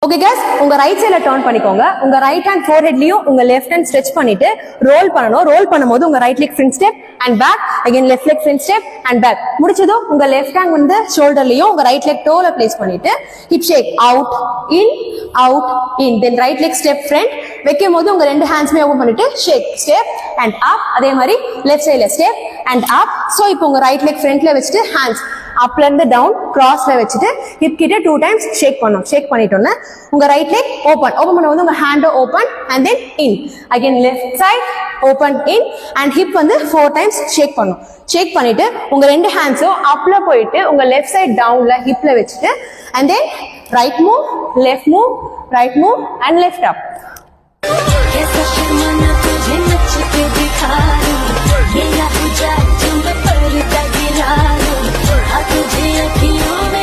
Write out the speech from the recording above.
Okay guys, உங்க right சைடுல turn பண்ணிக்கோங்க. உங்க ரைட் ஹேண்ட் ஃபோர் ஹெட்லயும் உங்க லெஃப்ட் ஹேண்ட் ஸ்ட்ரெச் பண்ணிட்டு ரோல் பண்ணணும். ரோல் பண்ணும்போது உங்க right leg front step and back, again left leg front step and back. முடிச்சதும் உங்க லெஃப்ட் ஹேண்ட் வந்து ஷோல்டர்லயும் உங்க ரைட் லெக் டோல பிளேஸ் பண்ணிட்டு hip shake out in then right leg step front. வைக்கும் போது உங்க ரெண்டு ஹேண்ட்ஸ்மே ஓபன் பண்ணிட்டு ஷேக் ஸ்டெப் அண்ட் அப். அதே மாதிரி லெஃப்ட் சைடுல ஸ்டெப் அண்ட் அப். சோ இப்போ உங்க ரைட் லெக் ஃப்ரண்ட்ல வச்சுட்டு ஹேண்ட்ஸ் அப்ல இருந்து டவுன் கிராஸ்ல வச்சுட்டு ஹிப் கிட்ட 2 டைம்ஸ் ஷேக் பண்ணணும். ஷேக் பண்ணிட்டோம்னா உங்க ரைட் லெக் ஓபன் பண்ணும்போது உங்க hand open and then in. Again left side open in and hip வந்து 4 டைம்ஸ் ஷேக் பண்ணணும். ஷேக் பண்ணிட்டு உங்க ரெண்டு ஹேண்ட்ஸும் அப்ல போயிட்டு உங்க லெஃப்ட் சைட் டவுன்ல ஹிப்ல வச்சுட்டு and then right move, left move, right move and left அப். तुझे अखियों में